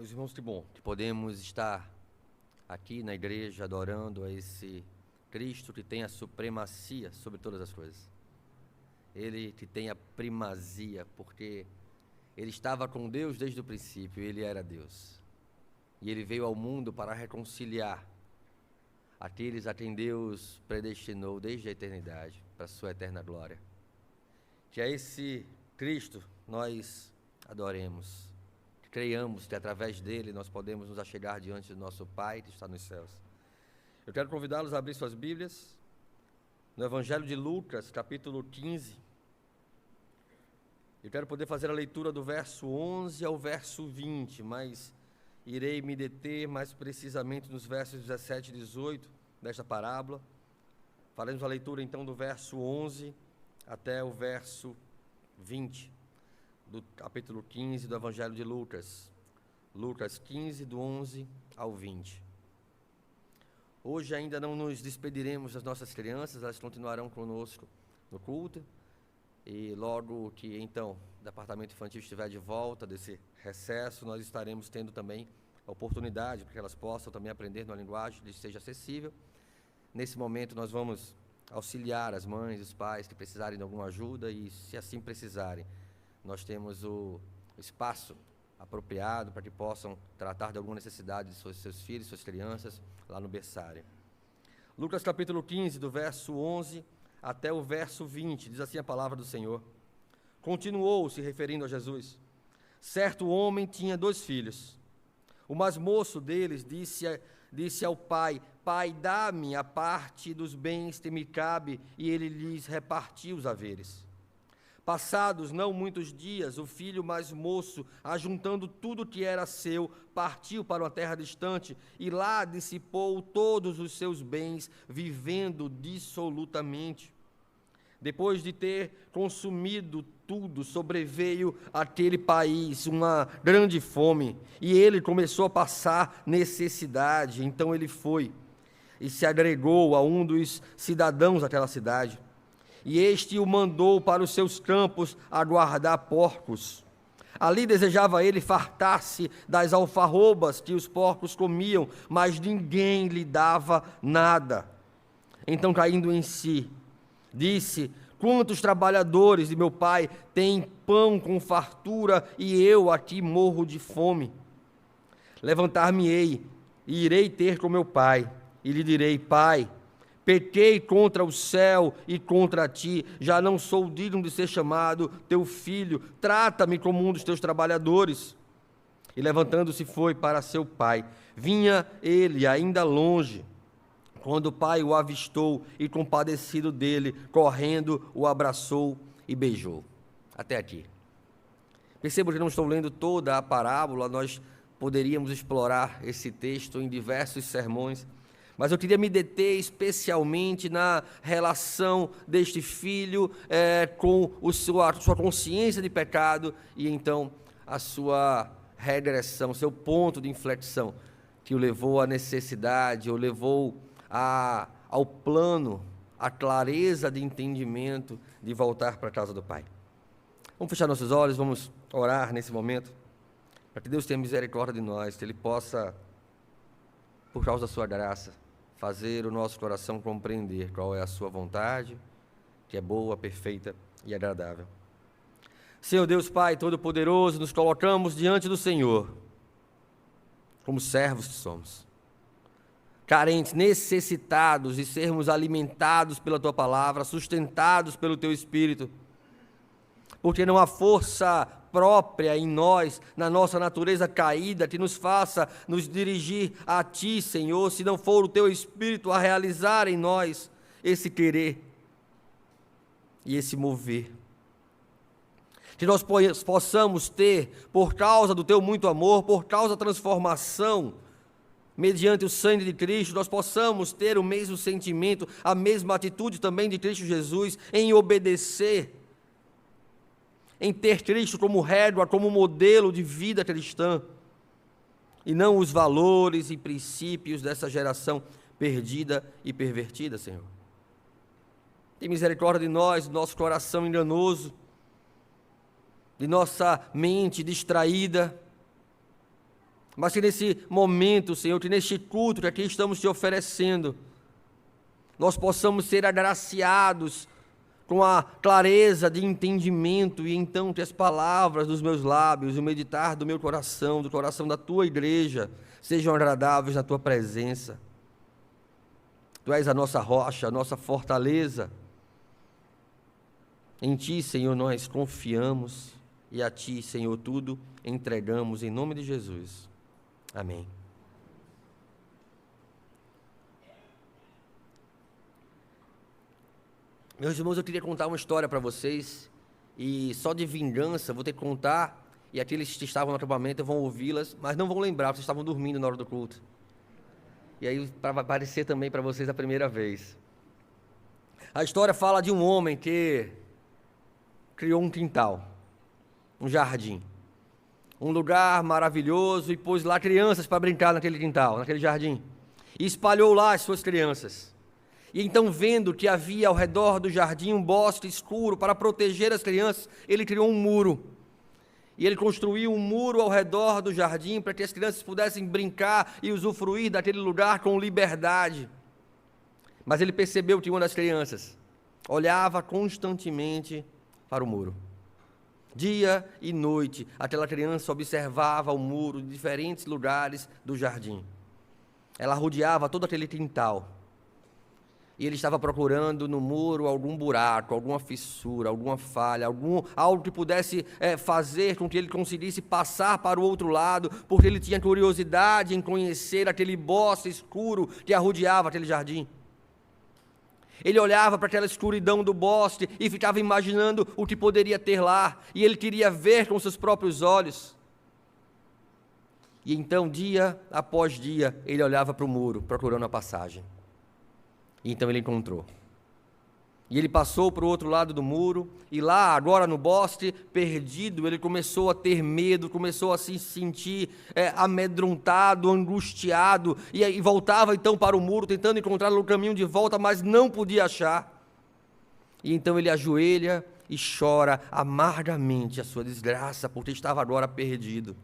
Meus irmãos, que bom que podemos estar aqui na igreja adorando a esse Cristo que tem a supremacia sobre todas as coisas. Ele que tem a primazia, porque ele estava com Deus desde o princípio, ele era Deus. E ele veio ao mundo para reconciliar aqueles a quem Deus predestinou desde a eternidade, para a sua eterna glória. Que a esse Cristo nós adoremos. Creiamos que através dele nós podemos nos achegar diante do nosso Pai que está nos céus. Eu quero convidá-los a abrir suas Bíblias no Evangelho de Lucas, capítulo 15. Eu quero poder fazer a leitura do verso 11 ao verso 20, mas irei me deter mais precisamente nos versos 17 e 18 desta parábola. Faremos a leitura então do verso 11 até o verso 20. Do capítulo 15 do Evangelho de Lucas. Lucas 15, do 11 ao 20. Hoje ainda não nos despediremos das nossas crianças, elas continuarão conosco no culto. E logo que, então, o departamento infantil estiver de volta desse recesso, nós estaremos tendo também a oportunidade para que elas possam também aprender numa linguagem que seja acessível. Nesse momento nós vamos auxiliar as mães e os pais que precisarem de alguma ajuda e, se assim precisarem, nós temos o espaço apropriado para que possam tratar de alguma necessidade de seus filhos, suas crianças, lá no berçário. Lucas capítulo 15, do verso 11 até o verso 20, diz assim a palavra do Senhor. Continuou, se referindo a Jesus: certo homem tinha 2 filhos. O mais moço deles disse ao pai: Pai, dá-me a parte dos bens que me cabe, e ele lhes repartiu os haveres. Passados não muitos dias, o filho mais moço, ajuntando tudo que era seu, partiu para uma terra distante e lá dissipou todos os seus bens, vivendo dissolutamente. Depois de ter consumido tudo, sobreveio àquele país uma grande fome, e ele começou a passar necessidade. Então ele foi e se agregou a um dos cidadãos daquela cidade. E este o mandou para os seus campos a guardar porcos. Ali desejava ele fartar-se das alfarrobas que os porcos comiam, mas ninguém lhe dava nada. Então, caindo em si, disse: quantos trabalhadores de meu pai têm pão com fartura, e eu aqui morro de fome? Levantar-me-ei e irei ter com meu pai, e lhe direi: Pai, pequei contra o céu e contra ti, já não sou digno de ser chamado teu filho, trata-me como um dos teus trabalhadores. E levantando-se foi para seu pai. Vinha ele ainda longe, quando o pai o avistou e, compadecido dele, correndo, o abraçou e beijou. Até aqui. Percebo que não estou lendo toda a parábola, nós poderíamos explorar esse texto em diversos sermões, mas eu queria me deter especialmente na relação deste filho com a sua consciência de pecado e então a sua regressão, seu ponto de inflexão, que o levou à necessidade, o levou ao plano, à clareza de entendimento de voltar para a casa do Pai. Vamos fechar nossos olhos, vamos orar nesse momento, para que Deus tenha misericórdia de nós, que Ele possa, por causa da sua graça, fazer o nosso coração compreender qual é a sua vontade, que é boa, perfeita e agradável. Senhor Deus Pai Todo-Poderoso, nos colocamos diante do Senhor, como servos que somos, carentes, necessitados de sermos alimentados pela Tua Palavra, sustentados pelo Teu Espírito, porque não há força própria em nós, na nossa natureza caída, que nos faça nos dirigir a Ti, Senhor, se não for o Teu Espírito a realizar em nós esse querer e esse mover. Que nós possamos ter, por causa do Teu muito amor, por causa da transformação, mediante o sangue de Cristo, nós possamos ter o mesmo sentimento, a mesma atitude também de Cristo Jesus, em obedecer, em ter Cristo como régua, como modelo de vida cristã, e não os valores e princípios dessa geração perdida e pervertida, Senhor. Tem misericórdia de nós, do nosso coração enganoso, de nossa mente distraída, Mas que nesse momento, Senhor, que neste culto que aqui estamos te oferecendo, nós possamos ser agraciados com a clareza de entendimento, e então que as palavras dos meus lábios, o meditar do meu coração, do coração da tua igreja, sejam agradáveis na tua presença. Tu és a nossa rocha, a nossa fortaleza. Em ti, Senhor, nós confiamos, e a ti, Senhor, tudo entregamos em nome de Jesus. Amém. Meus irmãos, eu queria contar uma história para vocês, e só de vingança vou ter que contar, e aqueles que estavam no acampamento vão ouvi-las, mas não vão lembrar, vocês estavam dormindo na hora do culto. E aí vai aparecer também para vocês a primeira vez. A história fala de um homem que criou um quintal, um jardim, um lugar maravilhoso, e pôs lá crianças para brincar naquele quintal, naquele jardim, e espalhou lá as suas crianças. E então, vendo que havia ao redor do jardim um bosque escuro para proteger as crianças, ele criou um muro. E ele construiu um muro ao redor do jardim para que as crianças pudessem brincar e usufruir daquele lugar com liberdade. Mas ele percebeu que uma das crianças olhava constantemente para o muro. Dia e noite, aquela criança observava o muro de diferentes lugares do jardim. Ela rodeava todo aquele quintal. E ele estava procurando no muro algum buraco, alguma fissura, alguma falha, algo que pudesse fazer com que ele conseguisse passar para o outro lado, porque ele tinha curiosidade em conhecer aquele bosque escuro que arrodeava aquele jardim. Ele olhava para aquela escuridão do bosque e ficava imaginando o que poderia ter lá, e ele queria ver com seus próprios olhos. E então, dia após dia, ele olhava para o muro, procurando a passagem. E então ele encontrou. E ele passou para o outro lado do muro, e lá, agora no bosque, perdido, ele começou a ter medo, começou a se sentir amedrontado, angustiado, e voltava então para o muro, tentando encontrar o caminho de volta, mas não podia achar. E então ele ajoelha e chora amargamente a sua desgraça, porque estava agora perdido.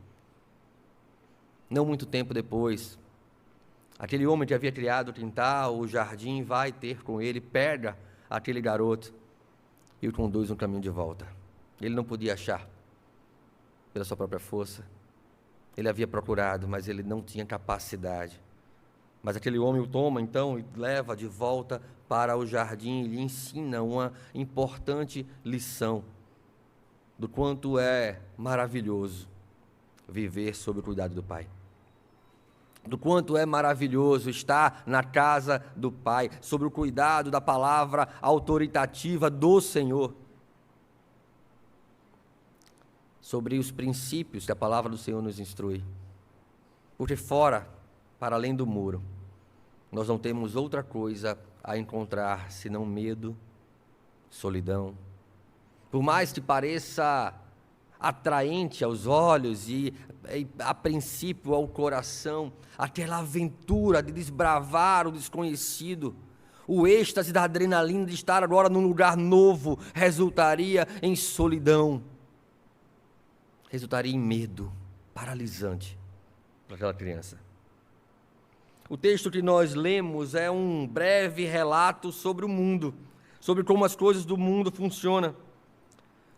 Não muito tempo depois, aquele homem que havia criado o quintal, o jardim, vai ter com ele, pega aquele garoto e o conduz no caminho de volta. Ele não podia achar pela sua própria força. Ele havia procurado, mas ele não tinha capacidade. Mas aquele homem o toma então e leva de volta para o jardim e lhe ensina uma importante lição do quanto é maravilhoso viver sob o cuidado do Pai. Do quanto é maravilhoso estar na casa do Pai, sob o cuidado da palavra autoritativa do Senhor, sobre os princípios que a palavra do Senhor nos instrui. Porque fora, para além do muro, nós não temos outra coisa a encontrar senão medo, solidão. Por mais que pareça atraente aos olhos e a princípio ao coração, aquela aventura de desbravar o desconhecido, o êxtase da adrenalina de estar agora num lugar novo, resultaria em solidão, resultaria em medo paralisante para aquela criança. O texto que nós lemos é um breve relato sobre o mundo, sobre como as coisas do mundo funcionam.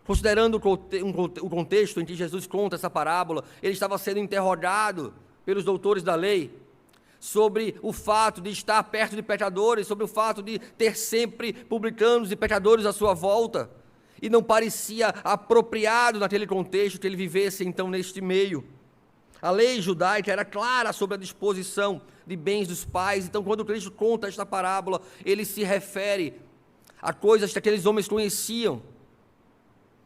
Considerando o contexto em que Jesus conta essa parábola, ele estava sendo interrogado pelos doutores da lei sobre o fato de estar perto de pecadores, sobre o fato de ter sempre publicanos e pecadores à sua volta, e não parecia apropriado naquele contexto que ele vivesse então neste meio. A lei judaica era clara sobre a disposição de bens dos pais, então quando Cristo conta esta parábola, ele se refere a coisas que aqueles homens conheciam,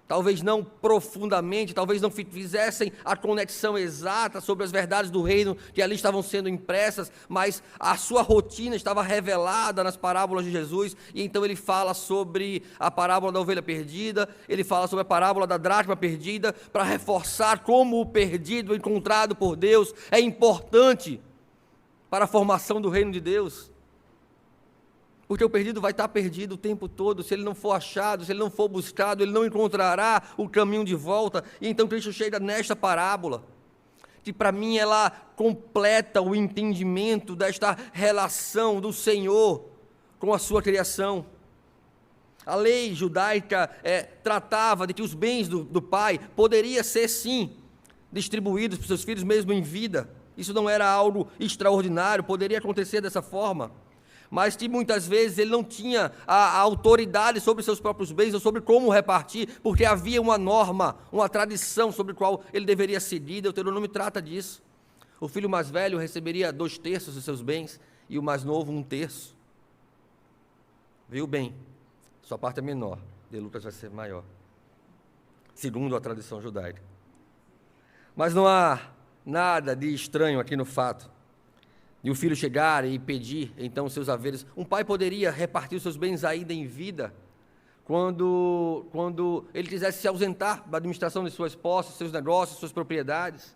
talvez não profundamente, talvez não fizessem a conexão exata sobre as verdades do reino que ali estavam sendo impressas, mas a sua rotina estava revelada nas parábolas de Jesus, e então ele fala sobre a parábola da ovelha perdida, ele fala sobre a parábola da dracma perdida, para reforçar como o perdido encontrado por Deus é importante para a formação do reino de Deus. Porque o perdido vai estar perdido o tempo todo, se ele não for achado, se ele não for buscado, ele não encontrará o caminho de volta. E então Cristo chega nesta parábola, que para mim ela completa o entendimento desta relação do Senhor com a sua criação. A lei judaica tratava de que os bens do pai poderiam ser, sim, distribuídos para os seus filhos mesmo em vida. Isso não era algo extraordinário, poderia acontecer dessa forma. Mas que muitas vezes ele não tinha a autoridade sobre seus próprios bens ou sobre como repartir, porque havia uma norma, uma tradição sobre a qual ele deveria seguir. Deuteronômio trata disso. O filho mais velho receberia 2/3 dos seus bens e o mais novo 1/3. Viu bem? Sua parte é menor, de Lucas vai ser maior, segundo a tradição judaica. Mas não há nada de estranho aqui no fato de o filho chegar e pedir, então, seus haveres. Um pai poderia repartir os seus bens ainda em vida, quando ele quisesse se ausentar da administração de suas posses, seus negócios, suas propriedades.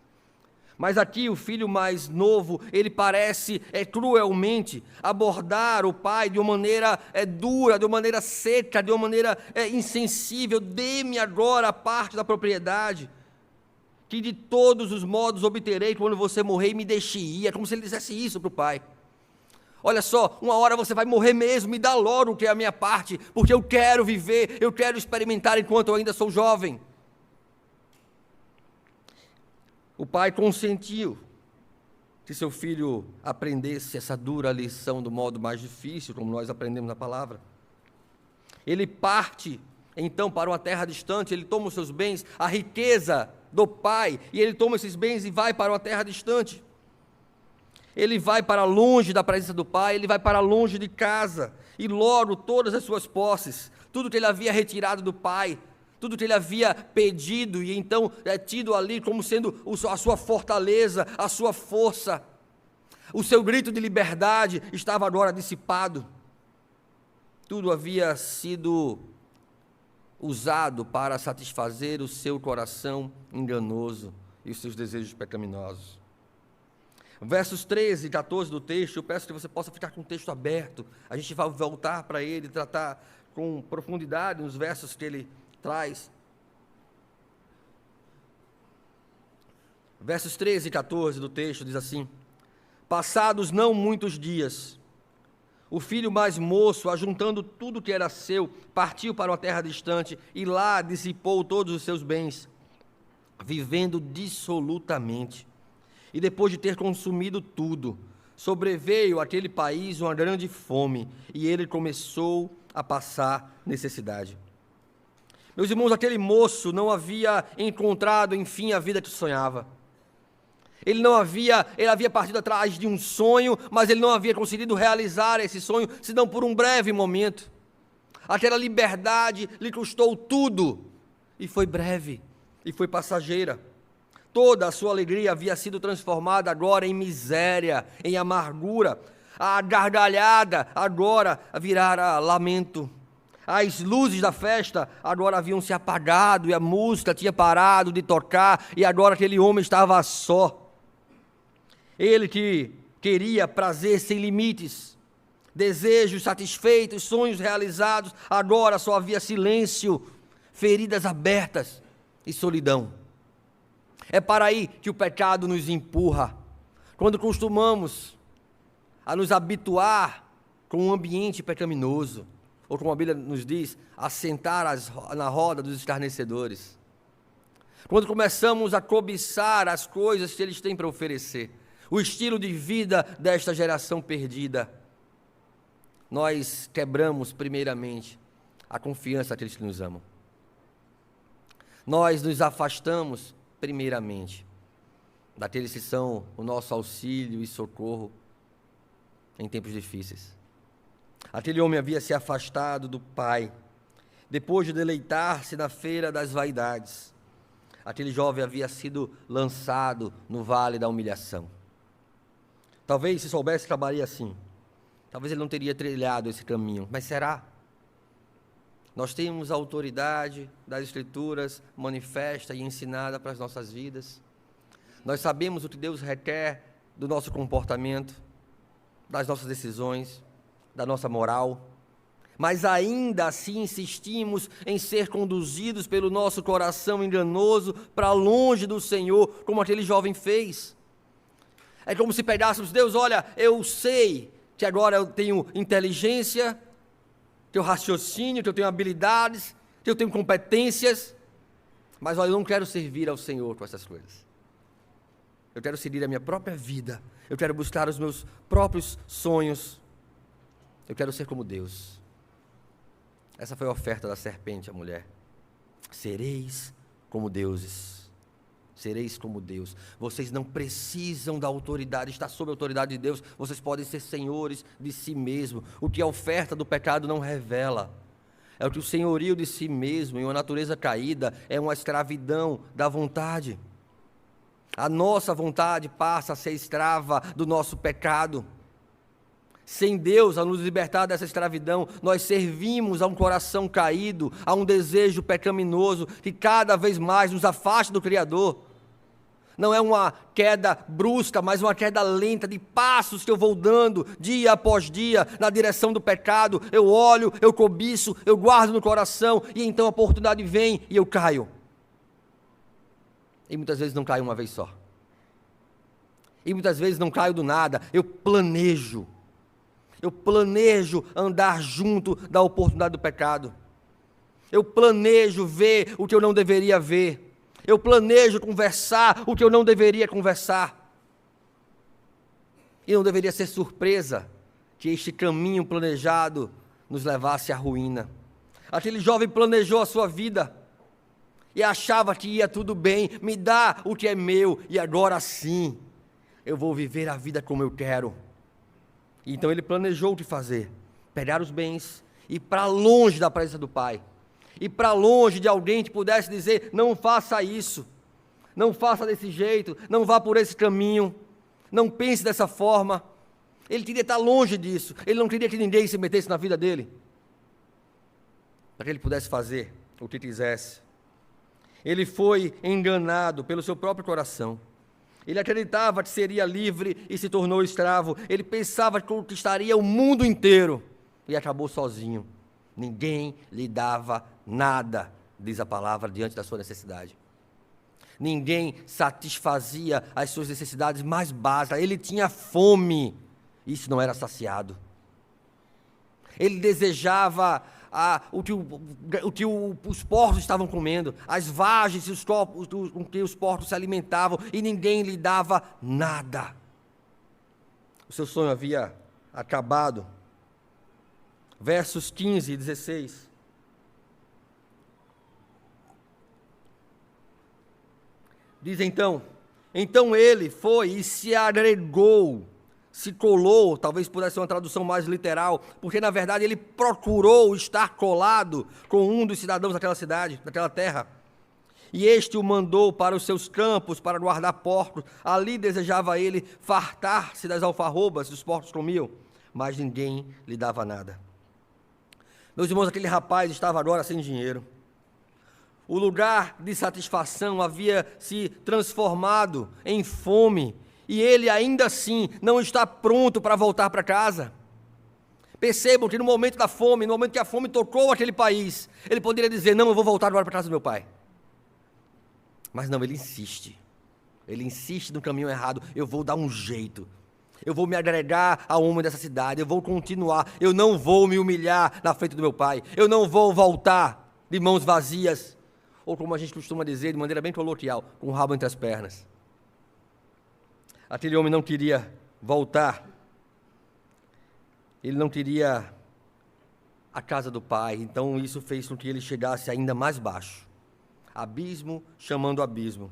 Mas aqui o filho mais novo, ele parece cruelmente abordar o pai de uma maneira dura, de uma maneira seca, de uma maneira insensível. Dê-me agora a parte da propriedade, que de todos os modos obterei quando você morrer e me deixe ir. É como se ele dissesse isso para o pai. Olha só, uma hora você vai morrer mesmo, me dá logo o que é a minha parte, porque eu quero viver, eu quero experimentar enquanto eu ainda sou jovem. O pai consentiu que seu filho aprendesse essa dura lição do modo mais difícil, como nós aprendemos na palavra. Ele parte, então, para uma terra distante, ele toma os seus bens, a riqueza do pai, e ele toma esses bens e vai para uma terra distante. Ele vai para longe da presença do pai, ele vai para longe de casa, e logo todas as suas posses, tudo que ele havia retirado do pai, tudo que ele havia pedido e então tido ali como sendo a sua fortaleza, a sua força, o seu grito de liberdade estava agora dissipado. Tudo havia sido usado para satisfazer o seu coração enganoso e os seus desejos pecaminosos. Versos 13 e 14 do texto, eu peço que você possa ficar com o texto aberto. A gente vai voltar para ele, tratar com profundidade nos versos que ele traz. Versos 13 e 14 do texto diz assim: passados não muitos dias, o filho mais moço, ajuntando tudo que era seu, partiu para uma terra distante e lá dissipou todos os seus bens, vivendo dissolutamente. E depois de ter consumido tudo, sobreveio àquele país uma grande fome e ele começou a passar necessidade. Meus irmãos, aquele moço não havia encontrado, enfim, a vida que sonhava. Ele havia partido atrás de um sonho, mas ele não havia conseguido realizar esse sonho, senão por um breve momento. Aquela liberdade lhe custou tudo, e foi breve, e foi passageira. Toda a sua alegria havia sido transformada agora em miséria, em amargura. A gargalhada agora virara lamento. As luzes da festa agora haviam se apagado e a música tinha parado de tocar e agora aquele homem estava só. Ele que queria prazer sem limites, desejos satisfeitos, sonhos realizados, agora só havia silêncio, feridas abertas e solidão. É para aí que o pecado nos empurra, quando costumamos a nos habituar com um ambiente pecaminoso, ou como a Bíblia nos diz, a sentar na roda dos escarnecedores. Quando começamos a cobiçar as coisas que eles têm para oferecer, o estilo de vida desta geração perdida, nós quebramos primeiramente a confiança daqueles que nos amam. Nós nos afastamos primeiramente daqueles que são o nosso auxílio e socorro em tempos difíceis. Aquele homem havia se afastado do pai, depois de deleitar-se na feira das vaidades. Aquele jovem havia sido lançado no vale da humilhação. Talvez, se soubesse, acabaria assim. Talvez ele não teria trilhado esse caminho, mas será? Nós temos a autoridade das Escrituras manifesta e ensinada para as nossas vidas. Nós sabemos o que Deus requer do nosso comportamento, das nossas decisões, da nossa moral. Mas ainda assim insistimos em ser conduzidos pelo nosso coração enganoso para longe do Senhor, como aquele jovem fez. É como se pegássemos: Deus, olha, eu sei que agora eu tenho inteligência, tenho raciocínio, que eu tenho habilidades, que eu tenho competências, mas olha, eu não quero servir ao Senhor com essas coisas. Eu quero seguir a minha própria vida, eu quero buscar os meus próprios sonhos, eu quero ser como Deus. Essa foi a oferta da serpente à mulher. Sereis como deuses. Sereis como Deus. Vocês não precisam da autoridade, está sob a autoridade de Deus. Vocês podem ser senhores de si mesmos. O que a oferta do pecado não revela é o que o senhorio de si mesmo, em uma natureza caída, é uma escravidão da vontade. A nossa vontade passa a ser escrava do nosso pecado. Sem Deus a nos libertar dessa escravidão, nós servimos a um coração caído, a um desejo pecaminoso que cada vez mais nos afasta do Criador. Não é uma queda brusca, mas uma queda lenta, de passos que eu vou dando dia após dia na direção do pecado. Eu olho, eu cobiço, eu guardo no coração e então a oportunidade vem e eu caio. E muitas vezes não caio uma vez só. E muitas vezes não caio do nada, eu planejo andar junto da oportunidade do pecado. Eu planejo ver o que eu não deveria ver. Eu planejo conversar o que eu não deveria conversar. E não deveria ser surpresa que este caminho planejado nos levasse à ruína. Aquele jovem planejou a sua vida e achava que ia tudo bem. Me dá o que é meu e agora sim eu vou viver a vida como eu quero. Então ele planejou o que fazer: pegar os bens, ir para longe da presença do Pai, ir para longe de alguém que pudesse dizer: não faça isso, não faça desse jeito, não vá por esse caminho, não pense dessa forma. Ele queria estar longe disso, ele não queria que ninguém se metesse na vida dele, para que ele pudesse fazer o que quisesse. Ele foi enganado pelo seu próprio coração. Ele acreditava que seria livre e se tornou escravo. Ele pensava que conquistaria o mundo inteiro e acabou sozinho. Ninguém lhe dava nada, diz a palavra, diante da sua necessidade. Ninguém satisfazia as suas necessidades mais básicas. Ele tinha fome, isso não era saciado. Ele desejava o que os porcos estavam comendo, as vagens e os copos com que os porcos se alimentavam, e ninguém lhe dava nada. O seu sonho havia acabado. Versos 15 e 16. Diz então ele foi e se agregou, se colou, talvez pudesse ser uma tradução mais literal, porque na verdade ele procurou estar colado com um dos cidadãos daquela cidade, daquela terra. E este o mandou para os seus campos para guardar porcos. Ali desejava ele fartar-se das alfarrobas que os porcos comiam, mas ninguém lhe dava nada. Meus irmãos, aquele rapaz estava agora sem dinheiro. O lugar de satisfação havia se transformado em fome, e ele ainda assim não está pronto para voltar para casa. Percebam que no momento da fome, no momento que a fome tocou aquele país, ele poderia dizer: não, eu vou voltar agora para casa do meu pai. Mas não, ele insiste no caminho errado. Eu vou dar um jeito, eu vou me agregar ao homem dessa cidade, eu vou continuar, eu não vou me humilhar na frente do meu pai, eu não vou voltar de mãos vazias, ou como a gente costuma dizer de maneira bem coloquial, com o rabo entre as pernas. Aquele homem não queria voltar, ele não queria a casa do pai, então isso fez com que ele chegasse ainda mais baixo, abismo chamando abismo.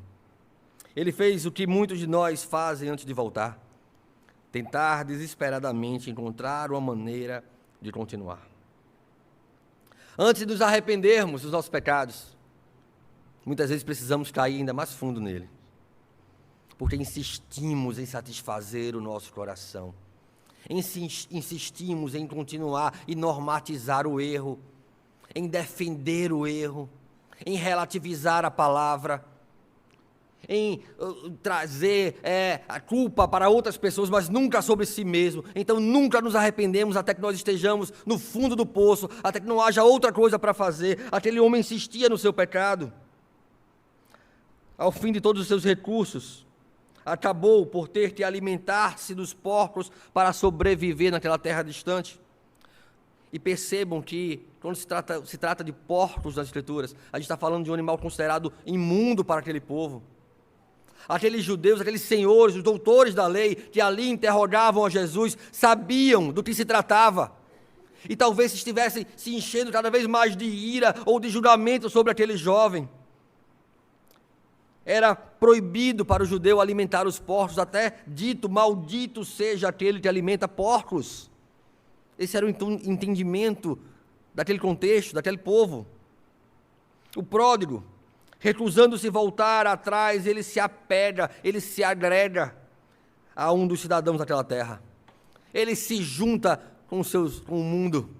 Ele fez o que muitos de nós fazem antes de voltar: tentar desesperadamente encontrar uma maneira de continuar. Antes de nos arrependermos dos nossos pecados, muitas vezes precisamos cair ainda mais fundo nele, porque insistimos em satisfazer o nosso coração, insistimos em continuar e normatizar o erro, em defender o erro, em relativizar a palavra. em trazer a culpa para outras pessoas, mas nunca sobre si mesmo. Então nunca nos arrependemos até que nós estejamos no fundo do poço, até que não haja outra coisa para fazer. Aquele homem insistia no seu pecado. Ao fim de todos os seus recursos, acabou por ter que alimentar-se dos porcos para sobreviver naquela terra distante. E percebam que, quando se trata de porcos nas Escrituras, a gente está falando de um animal considerado imundo para aquele povo. Aqueles judeus, aqueles senhores, os doutores da lei, que ali interrogavam a Jesus, sabiam do que se tratava. E talvez estivessem se enchendo cada vez mais de ira ou de julgamento sobre aquele jovem. Era proibido para o judeu alimentar os porcos, até dito, maldito seja aquele que alimenta porcos. Esse era o entendimento daquele contexto, daquele povo. O pródigo, recusando-se voltar atrás, ele se apega, ele se agrega a um dos cidadãos daquela terra. Ele se junta com o mundo.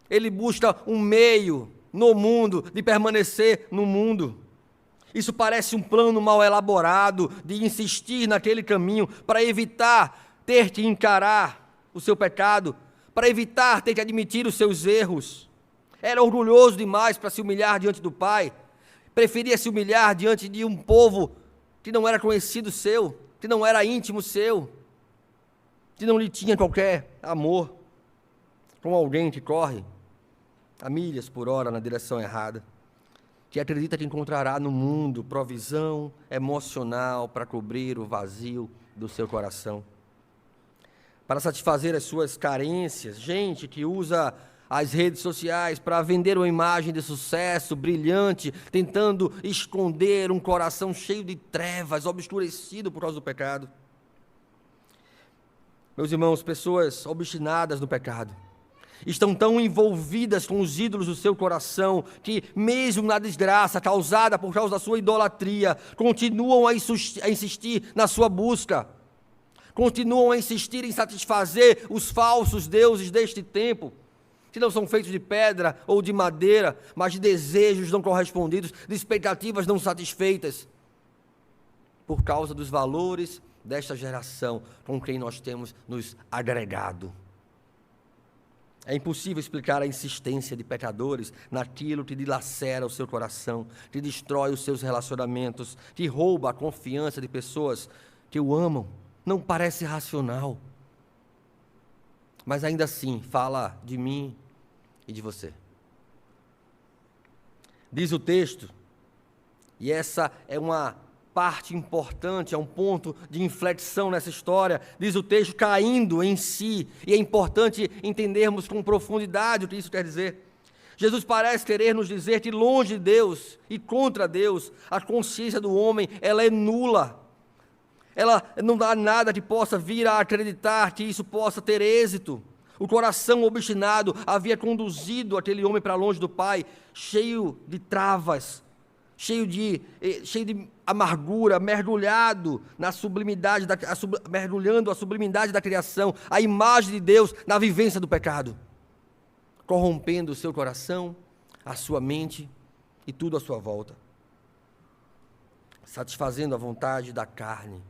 Ele busca um meio no mundo, de permanecer no mundo. Isso parece um plano mal elaborado, de insistir naquele caminho, para evitar ter que encarar o seu pecado, para evitar ter que admitir os seus erros. Era orgulhoso demais para se humilhar diante do Pai. Preferia se humilhar diante de um povo que não era conhecido seu, que não era íntimo seu, que não lhe tinha qualquer amor, com alguém que corre a milhas por hora na direção errada, que acredita que encontrará no mundo provisão emocional para cobrir o vazio do seu coração, para satisfazer as suas carências. Gente que usa as redes sociais para vender uma imagem de sucesso brilhante, tentando esconder um coração cheio de trevas, obscurecido por causa do pecado. Meus irmãos, pessoas obstinadas no pecado estão tão envolvidas com os ídolos do seu coração, que mesmo na desgraça causada por causa da sua idolatria, continuam a insistir na sua busca, continuam a insistir em satisfazer os falsos deuses deste tempo, que não são feitos de pedra ou de madeira, mas de desejos não correspondidos, de expectativas não satisfeitas, por causa dos valores desta geração com quem nós temos nos agregado. É impossível explicar a insistência de pecadores naquilo que dilacera o seu coração, que destrói os seus relacionamentos, que rouba a confiança de pessoas que o amam. Não parece racional, mas ainda assim fala de mim e de você. Diz o texto, e essa é uma parte importante, é um ponto de inflexão nessa história, diz o texto, caindo em si, e é importante entendermos com profundidade o que isso quer dizer. Jesus parece querer nos dizer que longe de Deus e contra Deus, a consciência do homem, ela é nula. Ela não dá nada que possa vir a acreditar que isso possa ter êxito. O coração obstinado havia conduzido aquele homem para longe do Pai, cheio de travas, cheio de amargura, mergulhando a sublimidade da criação, a imagem de Deus na vivência do pecado, corrompendo o seu coração, a sua mente e tudo à sua volta, satisfazendo a vontade da carne,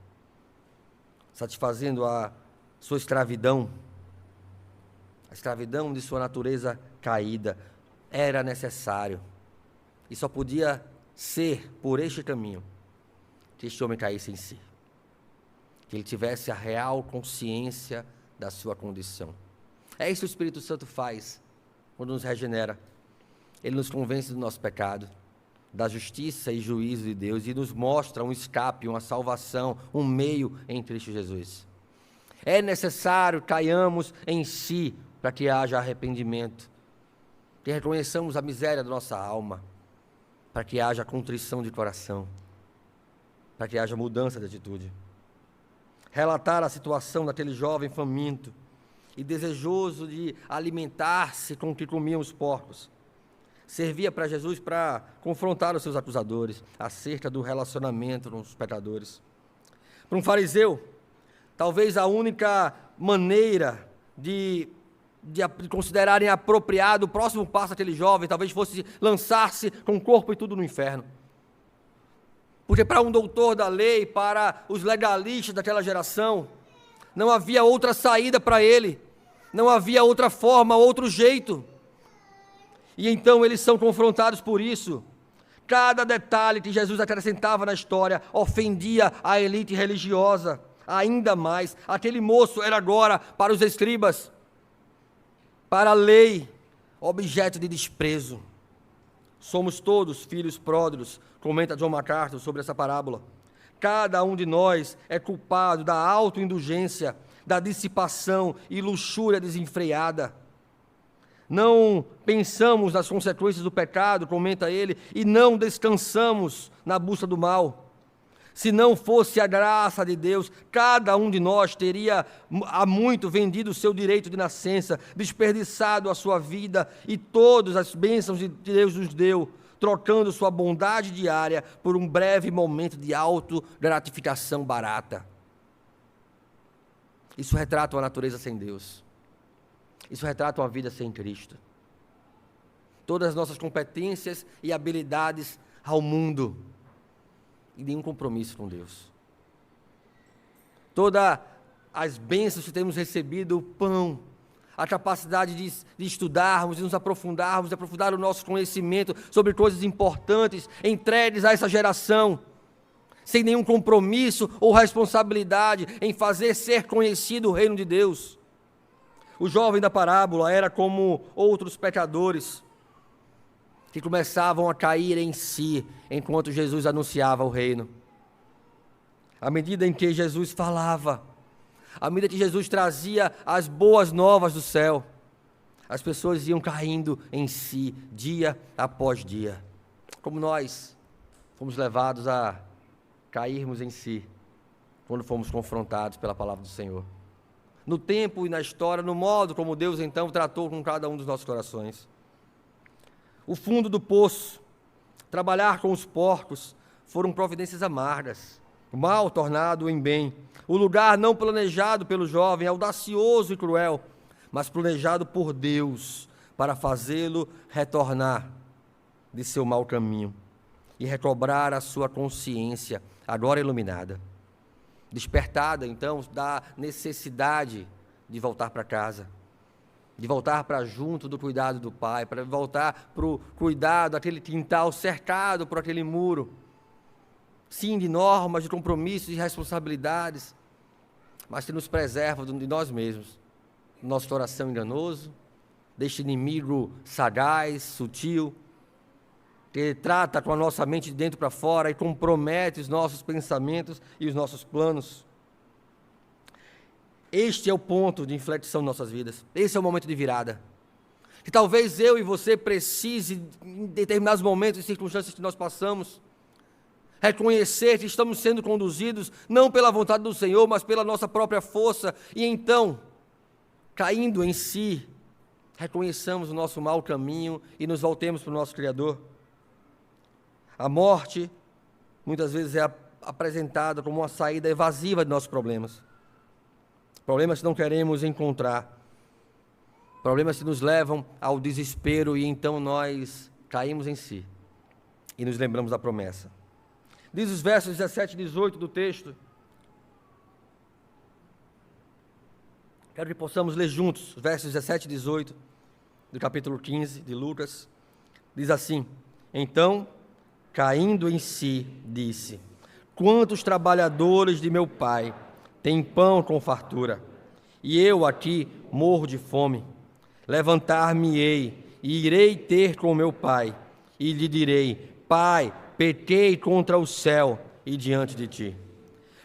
satisfazendo a sua escravidão, a escravidão de sua natureza caída. Era necessário, e só podia ser por este caminho, que este homem caísse em si, que ele tivesse a real consciência da sua condição. É isso que o Espírito Santo faz quando nos regenera. Ele nos convence do nosso pecado, da justiça e juízo de Deus, e nos mostra um escape, uma salvação, um meio em Cristo Jesus. É necessário que caiamos em si para que haja arrependimento, que reconheçamos a miséria da nossa alma, para que haja contrição de coração, para que haja mudança de atitude. Relatar a situação daquele jovem faminto e desejoso de alimentar-se com o que comiam os porcos, servia para Jesus para confrontar os seus acusadores acerca do relacionamento com os pecadores. Para um fariseu, talvez a única maneira de considerarem apropriado o próximo passo daquele jovem, talvez fosse lançar-se com o corpo e tudo no inferno. Porque para um doutor da lei, para os legalistas daquela geração, não havia outra saída para ele, não havia outra forma, outro jeito. E então eles são confrontados por isso. Cada detalhe que Jesus acrescentava na história ofendia a elite religiosa ainda mais. Aquele moço era agora, para os escribas, para a lei, objeto de desprezo. Somos todos filhos pródigos, comenta John MacArthur sobre essa parábola. Cada um de nós é culpado da autoindulgência, da dissipação e luxúria desenfreada. Não pensamos nas consequências do pecado, comenta ele, e não descansamos na busca do mal. Se não fosse a graça de Deus, cada um de nós teria há muito vendido o seu direito de nascença, desperdiçado a sua vida e todas as bênçãos que Deus nos deu, trocando sua bondade diária por um breve momento de autogratificação barata. Isso retrata uma natureza sem Deus. Isso retrata uma vida sem Cristo. Todas as nossas competências e habilidades ao mundo e nenhum compromisso com Deus. Todas as bênçãos que temos recebido, o pão, a capacidade de estudarmos, de nos aprofundarmos, de aprofundar o nosso conhecimento sobre coisas importantes, entregues a essa geração, sem nenhum compromisso ou responsabilidade em fazer ser conhecido o reino de Deus. O jovem da parábola era como outros pecadores que começavam a cair em si enquanto Jesus anunciava o reino. À medida em que Jesus falava, à medida que Jesus trazia as boas novas do céu, as pessoas iam caindo em si dia após dia. Como nós fomos levados a cairmos em si quando fomos confrontados pela palavra do Senhor. No tempo e na história, no modo como Deus então tratou com cada um dos nossos corações. O fundo do poço, trabalhar com os porcos, foram providências amargas, o mal tornado em bem, o lugar não planejado pelo jovem, audacioso e cruel, mas planejado por Deus para fazê-lo retornar de seu mau caminho e recobrar a sua consciência, agora iluminada, despertada então da necessidade de voltar para casa, de voltar para junto do cuidado do Pai, para voltar para o cuidado daquele quintal cercado por aquele muro, sim, de normas, de compromissos e responsabilidades, mas que nos preserva de nós mesmos, do nosso coração enganoso, deste inimigo sagaz, sutil, que trata com a nossa mente de dentro para fora e compromete os nossos pensamentos e os nossos planos. Este é o ponto de inflexão de nossas vidas. Esse é o momento de virada. Que talvez eu e você precise, em determinados momentos e circunstâncias que nós passamos, reconhecer que estamos sendo conduzidos não pela vontade do Senhor, mas pela nossa própria força, e então, caindo em si, reconheçamos o nosso mau caminho e nos voltemos para o nosso Criador. A morte, muitas vezes, é apresentada como uma saída evasiva de nossos problemas. Problemas que não queremos encontrar. Problemas que nos levam ao desespero e então nós caímos em si e nos lembramos da promessa. Diz os versos 17 e 18 do texto. Quero que possamos ler juntos os versos 17 e 18 do capítulo 15 de Lucas. Diz assim: Então, caindo em si, disse: Quantos trabalhadores de meu pai têm pão com fartura, e eu aqui morro de fome. Levantar-me-ei e irei ter com meu pai, e lhe direi: Pai, pequei contra o céu e diante de ti.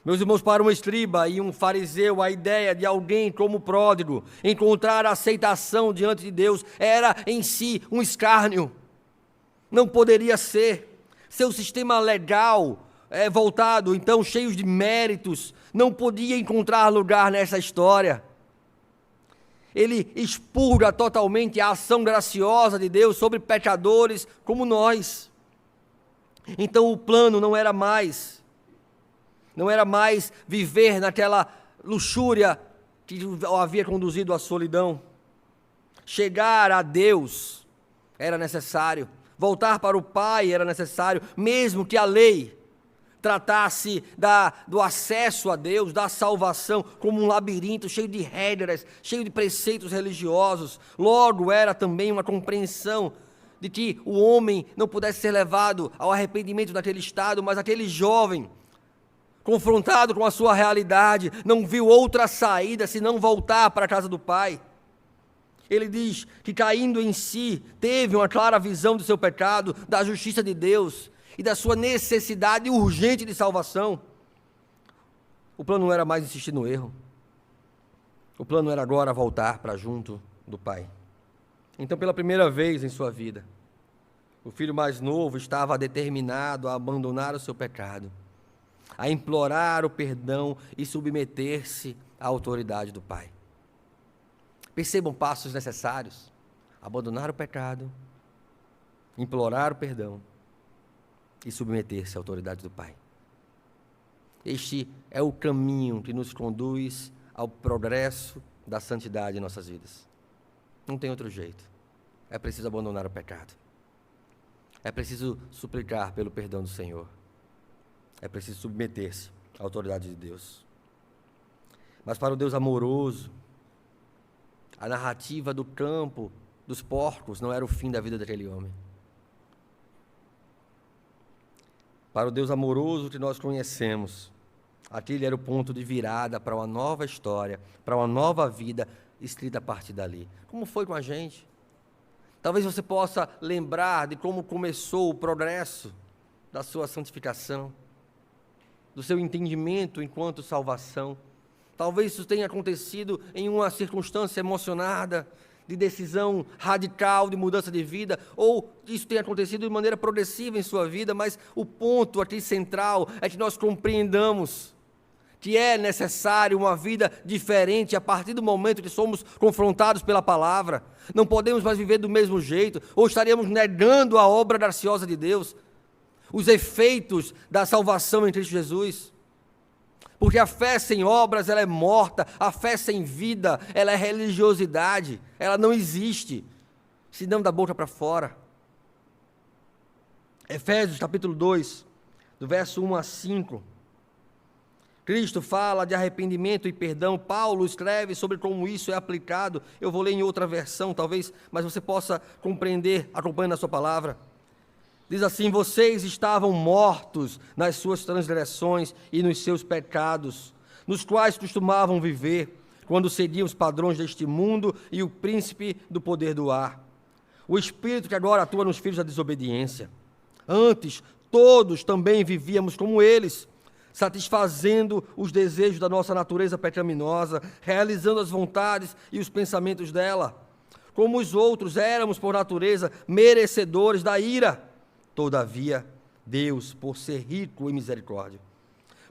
Meus irmãos, para um escriba e um fariseu, a ideia de alguém como pródigo encontrar aceitação diante de Deus era em si um escárnio. Não poderia ser. Seu sistema legal voltado, então, cheio de méritos, não podia encontrar lugar nessa história. Ele expurga totalmente a ação graciosa de Deus sobre pecadores como nós. Então o plano não era mais viver naquela luxúria que o havia conduzido à solidão. Chegar a Deus era necessário, voltar para o Pai era necessário, mesmo que a lei tratasse do acesso a Deus, da salvação, como um labirinto cheio de regras, cheio de preceitos religiosos. Logo, era também uma compreensão de que o homem não pudesse ser levado ao arrependimento naquele estado, mas aquele jovem, confrontado com a sua realidade, não viu outra saída senão voltar para a casa do Pai. Ele diz que, caindo em si, teve uma clara visão do seu pecado, da justiça de Deus e da sua necessidade urgente de salvação. O plano não era mais insistir no erro. O plano era agora voltar para junto do Pai. Então, pela primeira vez em sua vida, o filho mais novo estava determinado a abandonar o seu pecado, a implorar o perdão e submeter-se à autoridade do Pai. Percebam passos necessários: abandonar o pecado, implorar o perdão e submeter-se à autoridade do Pai. Este é o caminho que nos conduz ao progresso da santidade em nossas vidas. Não tem outro jeito. É preciso abandonar o pecado. É preciso suplicar pelo perdão do Senhor. É preciso submeter-se à autoridade de Deus. Mas para o Deus amoroso, a narrativa do campo dos porcos não era o fim da vida daquele homem. Para o Deus amoroso que nós conhecemos, aquele era o ponto de virada para uma nova história, para uma nova vida escrita a partir dali. Como foi com a gente? Talvez você possa lembrar de como começou o progresso da sua santificação, do seu entendimento enquanto salvação. Talvez isso tenha acontecido em uma circunstância emocionada, de decisão radical, de mudança de vida, ou isso tenha acontecido de maneira progressiva em sua vida, mas o ponto aqui central é que nós compreendamos que é necessário uma vida diferente a partir do momento que somos confrontados pela palavra. Não podemos mais viver do mesmo jeito, ou estaríamos negando a obra graciosa de Deus, os efeitos da salvação em Cristo Jesus. Porque a fé sem obras, ela é morta. A fé sem vida, ela é religiosidade. Ela não existe, senão da boca para fora. Efésios capítulo 2, do verso 1 a 5. Cristo fala de arrependimento e perdão. Paulo escreve sobre como isso é aplicado. Eu vou ler em outra versão, talvez, mas você possa compreender, acompanhando a sua palavra. Diz assim: vocês estavam mortos nas suas transgressões e nos seus pecados, nos quais costumavam viver, quando seguiam os padrões deste mundo e o príncipe do poder do ar, o espírito que agora atua nos filhos da desobediência. Antes, todos também vivíamos como eles, satisfazendo os desejos da nossa natureza pecaminosa, realizando as vontades e os pensamentos dela. Como os outros, éramos, por natureza, merecedores da ira. Todavia, Deus, por ser rico em misericórdia,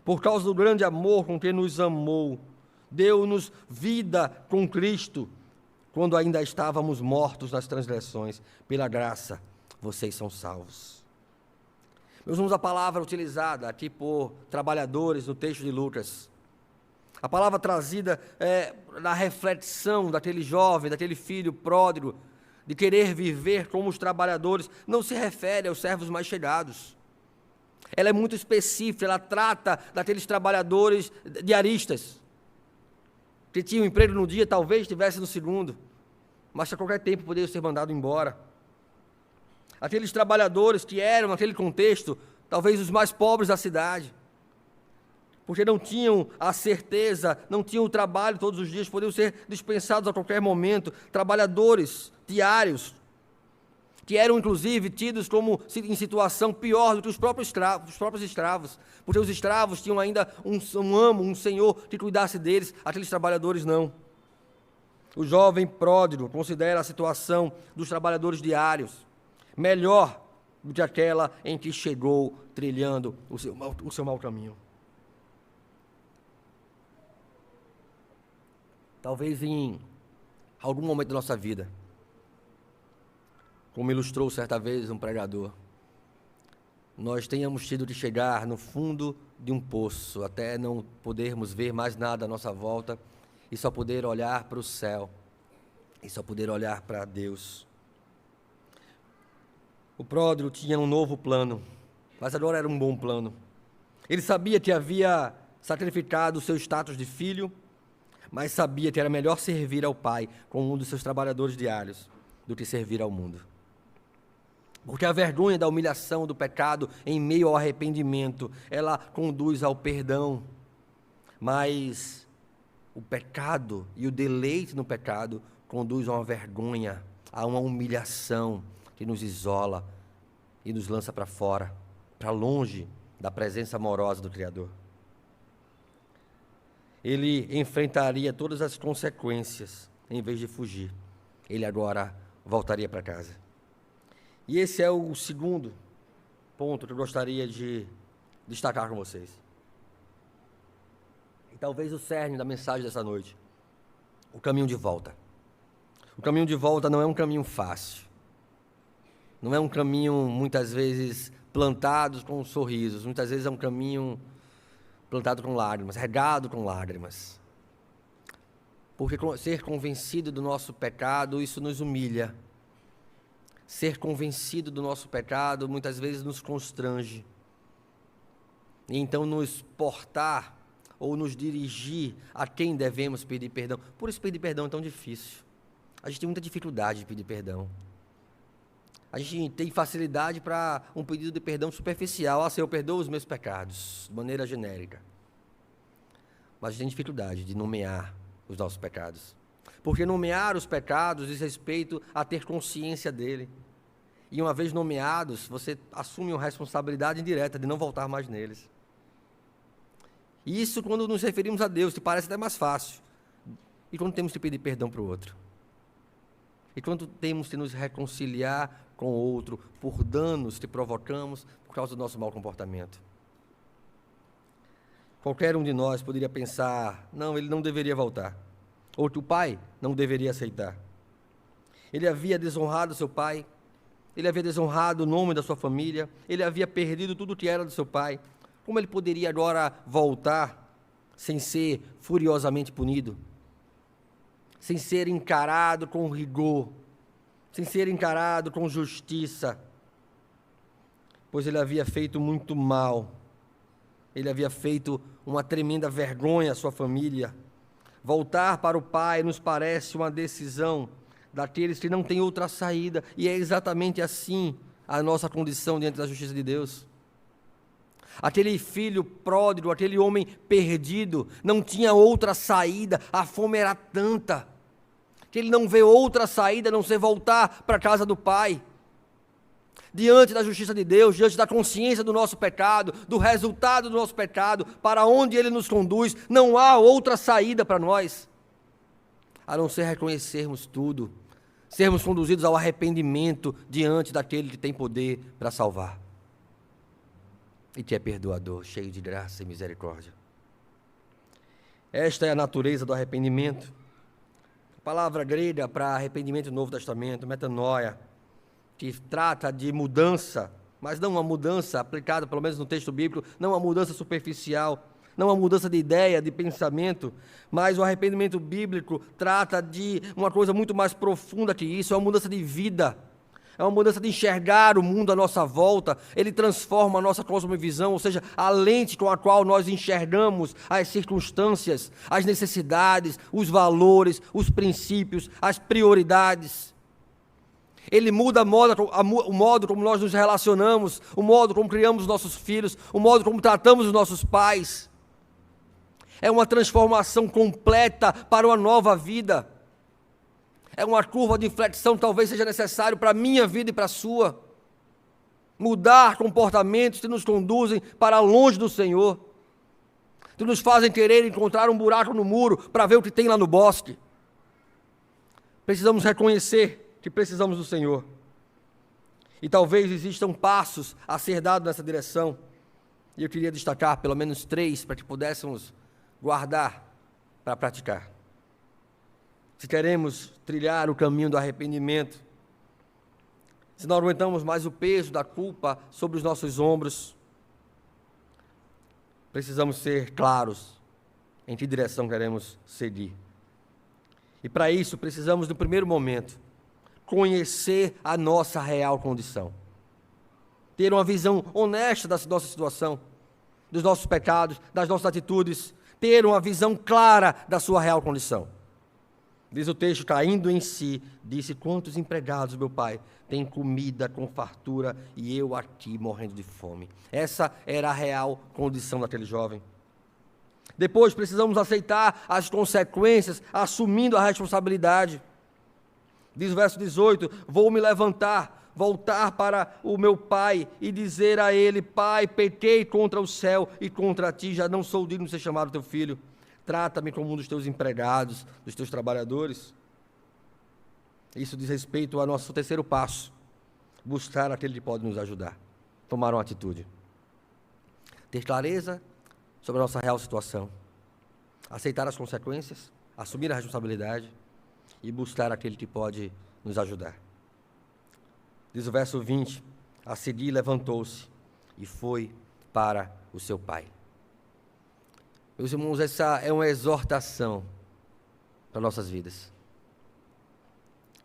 por causa do grande amor com que nos amou, deu-nos vida com Cristo, quando ainda estávamos mortos nas transgressões. Pela graça, vocês são salvos. Nós vamos a palavra utilizada aqui por trabalhadores no texto de Lucas. A palavra trazida na reflexão daquele jovem, daquele filho pródigo, de querer viver como os trabalhadores, não se refere aos servos mais chegados. Ela é muito específica, ela trata daqueles trabalhadores diaristas, que tinham emprego no dia, talvez estivesse no segundo, mas a qualquer tempo poderiam ser mandados embora. Aqueles trabalhadores que eram, naquele contexto, talvez os mais pobres da cidade, porque não tinham a certeza, não tinham o trabalho todos os dias, poderiam ser dispensados a qualquer momento. Trabalhadores diários, que eram inclusive tidos como em situação pior do que os próprios escravos, porque os escravos tinham ainda um amo, um senhor que cuidasse deles, aqueles trabalhadores não. O jovem pródigo considera a situação dos trabalhadores diários melhor do que aquela em que chegou trilhando o seu mau caminho. Talvez em algum momento da nossa vida, como ilustrou certa vez um pregador, nós tenhamos tido de chegar no fundo de um poço, até não podermos ver mais nada à nossa volta, e só poder olhar para o céu, e só poder olhar para Deus. O pródigo tinha um novo plano, mas agora era um bom plano. Ele sabia que havia sacrificado o seu status de filho, mas sabia que era melhor servir ao Pai como um dos seus trabalhadores diários do que servir ao mundo. Porque a vergonha da humilhação do pecado em meio ao arrependimento, ela conduz ao perdão. Mas o pecado e o deleite no pecado conduz a uma vergonha, a uma humilhação que nos isola e nos lança para fora, para longe da presença amorosa do Criador. Ele enfrentaria todas as consequências em vez de fugir. Ele agora voltaria para casa. E esse é o segundo ponto que eu gostaria de destacar com vocês. E talvez o cerne da mensagem dessa noite. O caminho de volta. O caminho de volta não é um caminho fácil. Não é um caminho, muitas vezes, plantado com sorrisos. Muitas vezes é um caminho plantado com lágrimas, regado com lágrimas. Porque ser convencido do nosso pecado, isso nos humilha. Ser convencido do nosso pecado muitas vezes nos constrange. E então nos portar ou nos dirigir a quem devemos pedir perdão. Por isso pedir perdão é tão difícil. A gente tem muita dificuldade de pedir perdão. A gente tem facilidade para um pedido de perdão superficial. Senhor, perdoa os meus pecados, de maneira genérica. Mas a gente tem dificuldade de nomear os nossos pecados. Porque nomear os pecados diz respeito a ter consciência dele. E uma vez nomeados, você assume uma responsabilidade indireta de não voltar mais neles. E isso quando nos referimos a Deus, que parece até mais fácil. E quando temos que pedir perdão para o outro. E quando temos que nos reconciliar com o outro por danos que provocamos por causa do nosso mau comportamento. Qualquer um de nós poderia pensar, não, ele não deveria voltar. Ou que o pai não deveria aceitar. Ele havia desonrado seu pai, ele havia desonrado o nome da sua família, ele havia perdido tudo o que era do seu pai. Como ele poderia agora voltar sem ser furiosamente punido? Sem ser encarado com rigor, sem ser encarado com justiça? Pois ele havia feito muito mal, ele havia feito uma tremenda vergonha à sua família. Voltar para o Pai nos parece uma decisão daqueles que não têm outra saída, e é exatamente assim a nossa condição diante da justiça de Deus. Aquele filho pródigo, aquele homem perdido, não tinha outra saída, a fome era tanta, que ele não vê outra saída a não ser voltar para a casa do Pai. Diante da justiça de Deus, diante da consciência do nosso pecado, do resultado do nosso pecado, para onde Ele nos conduz, não há outra saída para nós, a não ser reconhecermos tudo, sermos conduzidos ao arrependimento diante daquele que tem poder para salvar. E que é perdoador, cheio de graça e misericórdia. Esta é a natureza do arrependimento. A palavra grega para arrependimento no Novo Testamento, metanoia, que trata de mudança, mas não uma mudança aplicada, pelo menos no texto bíblico, não uma mudança superficial, não uma mudança de ideia, de pensamento, mas o arrependimento bíblico trata de uma coisa muito mais profunda que isso, é uma mudança de vida, é uma mudança de enxergar o mundo à nossa volta. Ele transforma a nossa cosmovisão, ou seja, a lente com a qual nós enxergamos as circunstâncias, as necessidades, os valores, os princípios, as prioridades. Ele muda o modo como nós nos relacionamos, o modo como criamos os nossos filhos, o modo como tratamos os nossos pais. É uma transformação completa para uma nova vida. É uma curva de inflexão que talvez seja necessário para a minha vida e para a sua. Mudar comportamentos que nos conduzem para longe do Senhor, que nos fazem querer encontrar um buraco no muro para ver o que tem lá no bosque. Precisamos reconhecer que precisamos do Senhor. E talvez existam passos a ser dados nessa direção. E eu queria destacar pelo menos 3 para que pudéssemos guardar para praticar. Se queremos trilhar o caminho do arrependimento, se não aguentamos mais o peso da culpa sobre os nossos ombros, precisamos ser claros em que direção queremos seguir. E para isso precisamos, no primeiro momento, conhecer a nossa real condição. Ter uma visão honesta da nossa situação. dos nossos pecados, das nossas atitudes, ter uma visão clara da sua real condição. Diz o texto, caindo em si, disse: quantos empregados, meu pai, têm comida com fartura e eu aqui morrendo de fome. Essa era a real condição daquele jovem. Depois precisamos aceitar as consequências, assumindo a responsabilidade. Diz o verso 18: vou me levantar, voltar para o meu pai e dizer a ele: pai, pequei contra o céu e contra ti, já não sou digno de ser chamado teu filho. Trata-me como um dos teus empregados, dos teus trabalhadores. Isso diz respeito ao nosso terceiro passo: buscar aquele que pode nos ajudar, tomar uma atitude, ter clareza sobre a nossa real situação, aceitar as consequências, assumir a responsabilidade e buscar aquele que pode nos ajudar. Diz o verso 20, a seguir levantou-se e foi para o seu pai. Meus irmãos, essa é uma exortação para nossas vidas.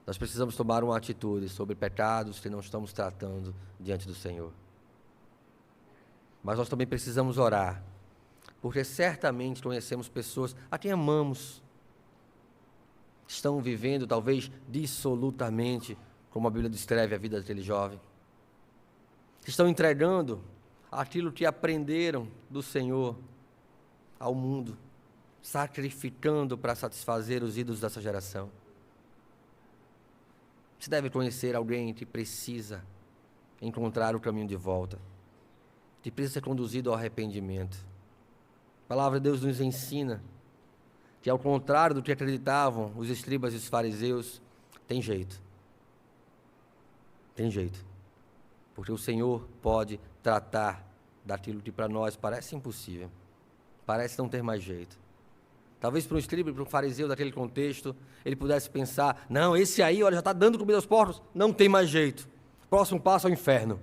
Nós precisamos tomar uma atitude sobre pecados que não estamos tratando diante do Senhor. Mas nós também precisamos orar, porque certamente conhecemos pessoas a quem amamos, estão vivendo talvez dissolutamente, como a Bíblia descreve a vida daquele jovem. Estão entregando aquilo que aprenderam do Senhor ao mundo, sacrificando para satisfazer os ídolos dessa geração. Você deve conhecer alguém que precisa encontrar o caminho de volta, que precisa ser conduzido ao arrependimento. A palavra de Deus nos ensina que, ao contrário do que acreditavam os escribas e os fariseus, tem jeito. Tem jeito. Porque o Senhor pode tratar daquilo que para nós parece impossível, parece não ter mais jeito. Talvez para um escriba e para um fariseu daquele contexto, ele pudesse pensar: não, esse aí, olha, já está dando comida aos porcos, não tem mais jeito. Próximo passo é o inferno.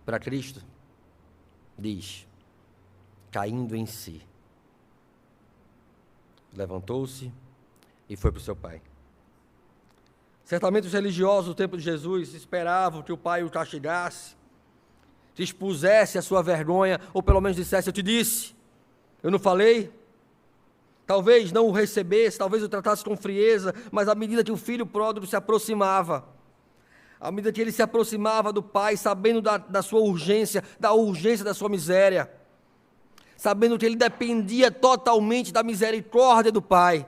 Para Cristo, diz, caindo em si, levantou-se e foi para o seu pai. Certamente os religiosos do tempo de Jesus esperavam que o pai o castigasse, que expusesse a sua vergonha, ou pelo menos dissesse: eu te disse, eu não falei. Talvez não o recebesse, talvez o tratasse com frieza, mas à medida que o filho pródigo se aproximava, à medida que ele se aproximava do pai, sabendo da sua urgência, da urgência da sua miséria, sabendo que ele dependia totalmente da misericórdia do pai,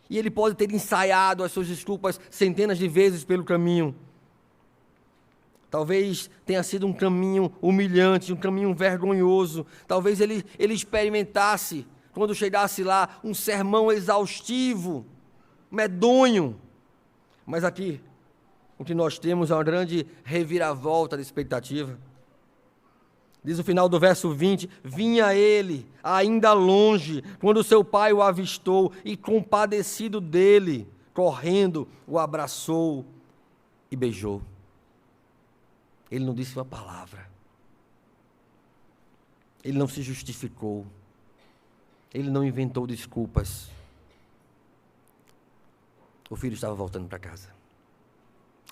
e ele pode ter ensaiado as suas desculpas centenas de vezes pelo caminho. Talvez tenha sido um caminho humilhante, um caminho vergonhoso. Talvez ele experimentasse, quando chegasse lá, um sermão exaustivo, medonho. Mas aqui, o que nós temos é uma grande reviravolta de expectativa. Diz o final do verso 20, vinha ele, ainda longe, quando seu pai o avistou, e compadecido dele, correndo, o abraçou e beijou. Ele não disse uma palavra. Ele não se justificou. Ele não inventou desculpas. O filho estava voltando para casa.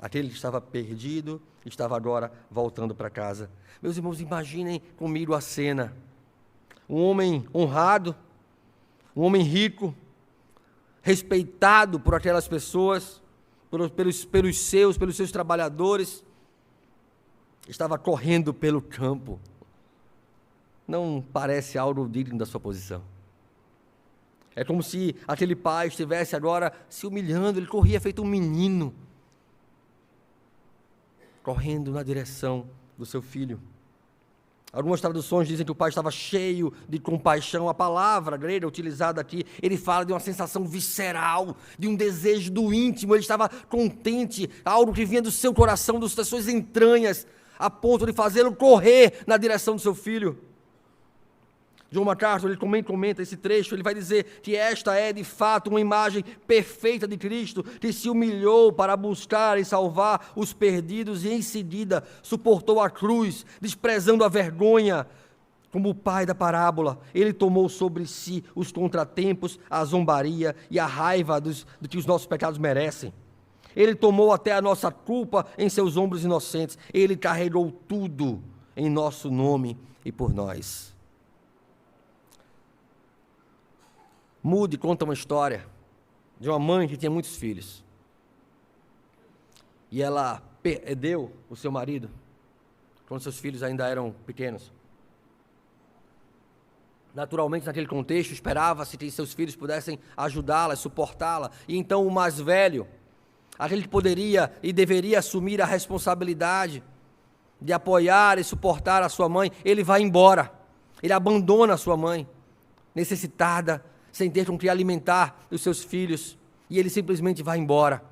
Aquele que estava perdido, estava agora voltando para casa. Meus irmãos, imaginem comigo a cena. Um homem honrado, um homem rico, respeitado por aquelas pessoas, pelos seus trabalhadores, estava correndo pelo campo. Não parece algo digno da sua posição. É como se aquele pai estivesse agora se humilhando. Ele corria feito um menino, correndo na direção do seu filho. Algumas traduções dizem que o pai estava cheio de compaixão. A palavra grega utilizada aqui, ele fala de uma sensação visceral, de um desejo do íntimo. Ele estava contente, algo que vinha do seu coração, das suas entranhas, a ponto de fazê-lo correr na direção do seu filho. John MacArthur, ele comenta esse trecho, ele vai dizer que esta é de fato uma imagem perfeita de Cristo, que se humilhou para buscar e salvar os perdidos e em seguida suportou a cruz, desprezando a vergonha. Como o pai da parábola, ele tomou sobre si os contratempos, a zombaria e a raiva do que os nossos pecados merecem. Ele tomou até a nossa culpa em seus ombros inocentes, ele carregou tudo em nosso nome e por nós. Moody conta uma história de uma mãe que tinha muitos filhos. E ela perdeu o seu marido quando seus filhos ainda eram pequenos. Naturalmente, naquele contexto, esperava-se que seus filhos pudessem ajudá-la, suportá-la. E então o mais velho, aquele que poderia e deveria assumir a responsabilidade de apoiar e suportar a sua mãe, ele vai embora. Ele abandona a sua mãe, necessitada, sem ter com que alimentar os seus filhos. E ele simplesmente vai embora.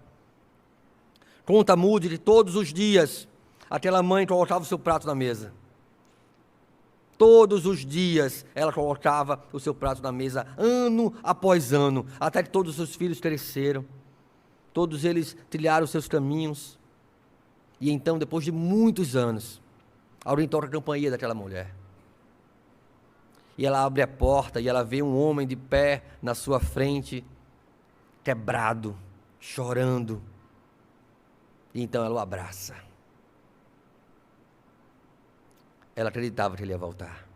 Conta Moody que todos os dias aquela mãe colocava o seu prato na mesa. Todos os dias ela colocava o seu prato na mesa, ano após ano, até que todos os seus filhos cresceram. Todos eles trilharam os seus caminhos. E então, depois de muitos anos, alguém toca a campainha daquela mulher. E ela abre a porta e ela vê um homem de pé na sua frente, quebrado, chorando. E então ela o abraça. Ela acreditava que ele ia voltar.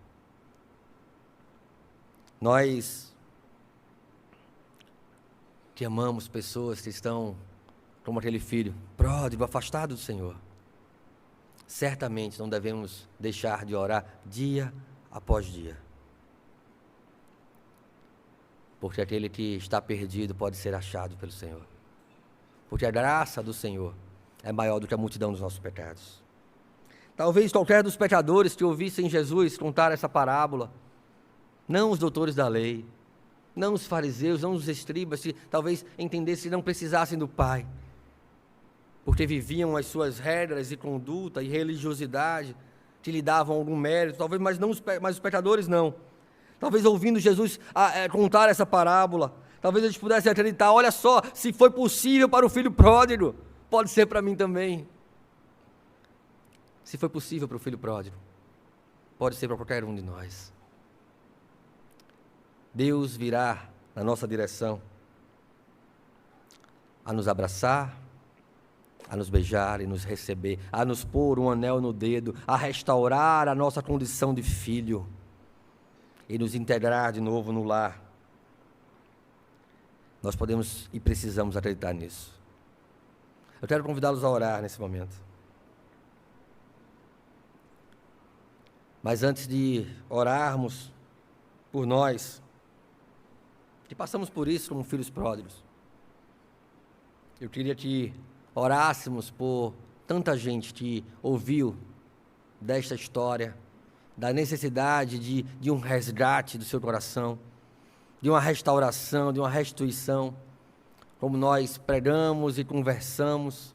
Nós que amamos pessoas que estão como aquele filho, pródigo, afastado do Senhor, certamente não devemos deixar de orar dia após dia. Porque aquele que está perdido pode ser achado pelo Senhor. Porque a graça do Senhor é maior do que a multidão dos nossos pecados. Talvez qualquer dos pecadores que ouvissem Jesus contar essa parábola, não os doutores da lei, não os fariseus, não os escribas, que talvez entendessem que não precisassem do Pai, porque viviam as suas regras de conduta e religiosidade, que lhe davam algum mérito, talvez, mas os pecadores não. Talvez ouvindo Jesus contar essa parábola, talvez eles pudessem acreditar, olha só, se foi possível para o filho pródigo, pode ser para mim também. Se foi possível para o filho pródigo, pode ser para qualquer um de nós. Deus virá na nossa direção, a nos abraçar, a nos beijar e nos receber, a nos pôr um anel no dedo, a restaurar a nossa condição de filho e nos integrar de novo no lar. Nós podemos e precisamos acreditar nisso. Eu quero convidá-los a orar nesse momento. Mas antes de orarmos por nós, que passamos por isso como filhos pródigos, eu queria que orássemos por tanta gente que ouviu desta história, da necessidade de um resgate do seu coração, de uma restauração, de uma restituição, como nós pregamos e conversamos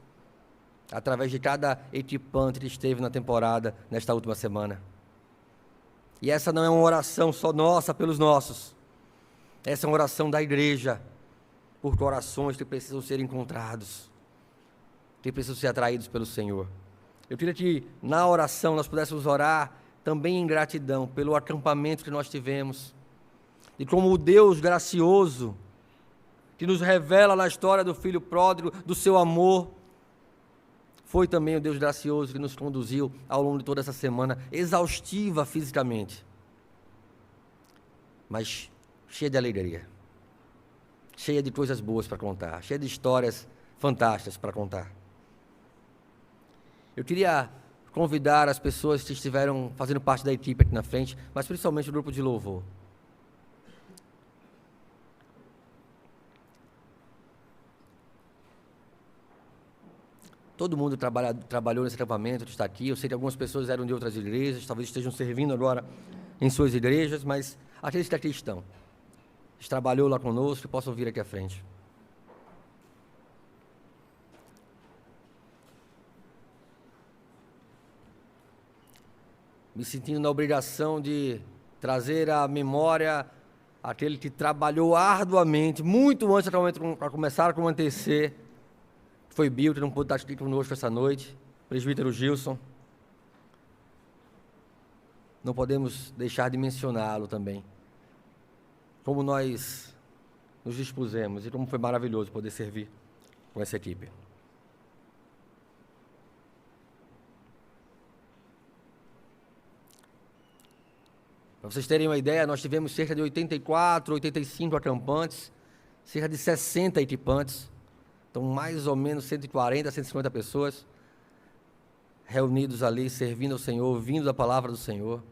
através de cada equipante que esteve na temporada nesta última semana. E essa não é uma oração só nossa pelos nossos. Essa é uma oração da igreja, por corações que precisam ser encontrados, que precisam ser atraídos pelo Senhor. Eu queria que na oração nós pudéssemos orar também em gratidão pelo acampamento que nós tivemos, e como o Deus gracioso, que nos revela na história do filho pródigo, do seu amor, foi também o Deus gracioso que nos conduziu ao longo de toda essa semana, exaustiva fisicamente, mas cheia de alegria, cheia de coisas boas para contar, cheia de histórias fantásticas para contar. Eu queria convidar as pessoas que estiveram fazendo parte da equipe aqui na frente, mas principalmente o grupo de louvor. Todo mundo trabalhou nesse acampamento, está aqui. Eu sei que algumas pessoas eram de outras igrejas, talvez estejam servindo agora em suas igrejas, mas aqueles que aqui estão, trabalhou lá conosco, possam vir aqui à frente. Me sentindo na obrigação de trazer à memória aquele que trabalhou arduamente, muito antes para começar a acontecer. Foi Bill, que não pôde estar aqui conosco essa noite, presbítero Gilson. Não podemos deixar de mencioná-lo também. Como nós nos dispusemos e como foi maravilhoso poder servir com essa equipe. Para vocês terem uma ideia, nós tivemos cerca de 84, 85 acampantes, cerca de 60 equipantes, então mais ou menos 140, 150 pessoas reunidos ali, servindo ao Senhor, ouvindo a palavra do Senhor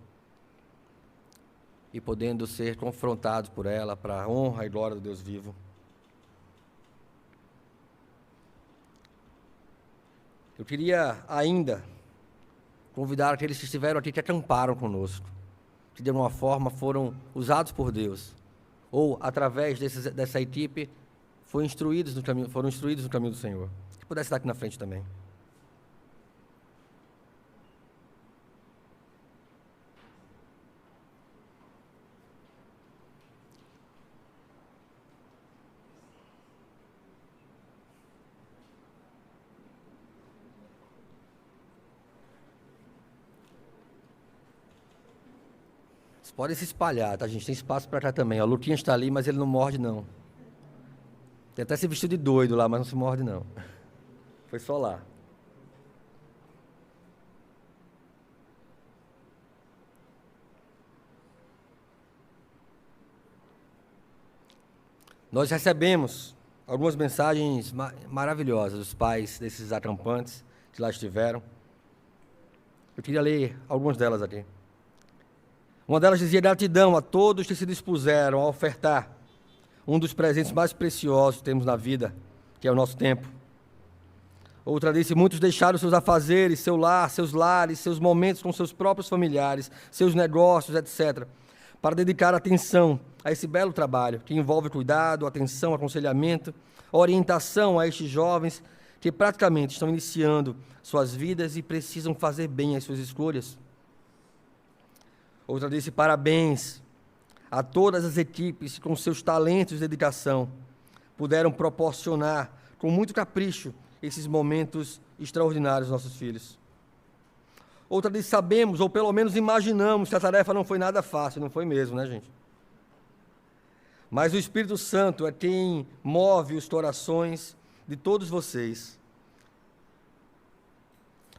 e podendo ser confrontados por ela para a honra e glória do Deus vivo. Eu queria ainda convidar aqueles que estiveram aqui, que acamparam conosco, que de alguma forma foram usados por Deus, ou através dessa equipe foram instruídos no caminho do Senhor, que pudesse estar aqui na frente também. Podem se espalhar, tá, gente? Tem espaço para cá também. O Luquinhas está ali, mas ele não morde, não. Tem até se vestido de doido lá, mas não se morde, não. Foi só lá. Nós recebemos algumas mensagens maravilhosas dos pais desses acampantes que lá estiveram. Eu queria ler algumas delas aqui. Uma delas dizia: gratidão a todos que se dispuseram a ofertar um dos presentes mais preciosos que temos na vida, que é o nosso tempo. Outra disse: muitos deixaram seus afazeres, seu lar, seus lares, seus momentos com seus próprios familiares, seus negócios, etc., para dedicar atenção a esse belo trabalho, que envolve cuidado, atenção, aconselhamento, orientação a estes jovens que praticamente estão iniciando suas vidas e precisam fazer bem as suas escolhas. Outra disse: parabéns a todas as equipes que, com seus talentos e dedicação, puderam proporcionar, com muito capricho, esses momentos extraordinários aos nossos filhos. Outra disse: sabemos, ou pelo menos imaginamos, que a tarefa não foi nada fácil. Não foi mesmo, né, gente? Mas o Espírito Santo é quem move os corações de todos vocês.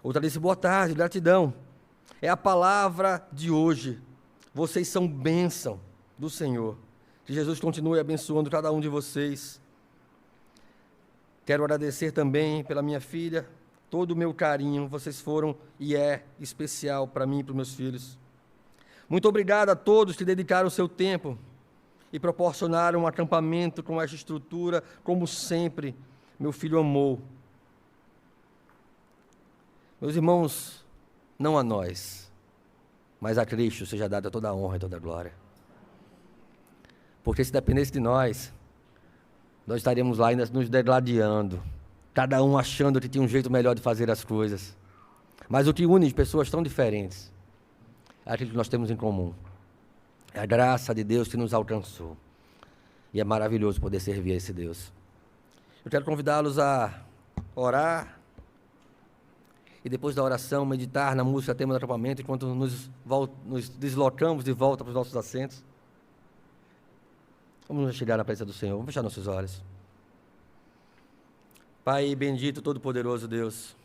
Outra disse: boa tarde, gratidão. É a palavra de hoje. Vocês são bênção do Senhor. Que Jesus continue abençoando cada um de vocês. Quero agradecer também pela minha filha, todo o meu carinho. Vocês foram e é especial para mim e para os meus filhos. Muito obrigado a todos que dedicaram o seu tempo e proporcionaram um acampamento com esta estrutura, como sempre meu filho amou. Meus irmãos, não a nós, mas a Cristo seja dada toda a honra e toda a glória. Porque se dependesse de nós estaríamos lá ainda nos degladiando, cada um achando que tinha um jeito melhor de fazer as coisas. Mas o que une pessoas tão diferentes é aquilo que nós temos em comum. É a graça de Deus que nos alcançou. E é maravilhoso poder servir a esse Deus. Eu quero convidá-los a orar e depois da oração meditar na música tema do acampamento, enquanto nos deslocamos de volta para os nossos assentos. Vamos chegar na presença do Senhor, vamos fechar nossos olhos. Pai bendito, todo-poderoso Deus,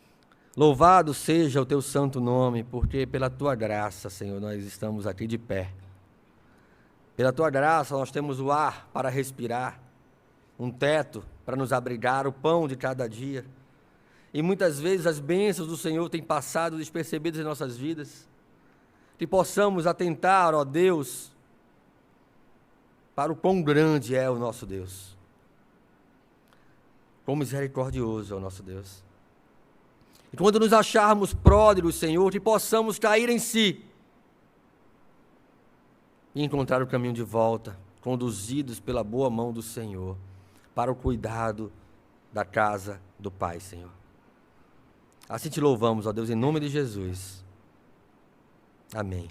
louvado seja o teu santo nome, porque pela tua graça, Senhor, nós estamos aqui de pé. Pela tua graça nós temos o ar para respirar, um teto para nos abrigar, o pão de cada dia. E muitas vezes as bênçãos do Senhor têm passado despercebidas em nossas vidas. Que possamos atentar, ó Deus, para o quão grande é o nosso Deus. Quão misericordioso é o nosso Deus. E quando nos acharmos pródigos, Senhor, que possamos cair em si e encontrar o caminho de volta, conduzidos pela boa mão do Senhor, para o cuidado da casa do Pai, Senhor. Assim te louvamos, ó Deus, em nome de Jesus. Amém.